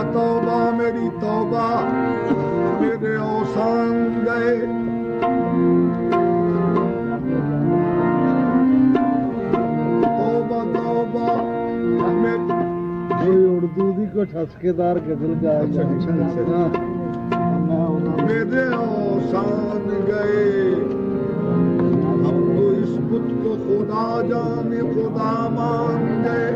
तौबा मेरी तौबा मेरे औसान गए। तौबा तौबा कोई उर्दू दी को ठसकेदार गजल गाया। मेरे औसान गए। हम तो इस बुत को खुदा जाने खुदा मान गए।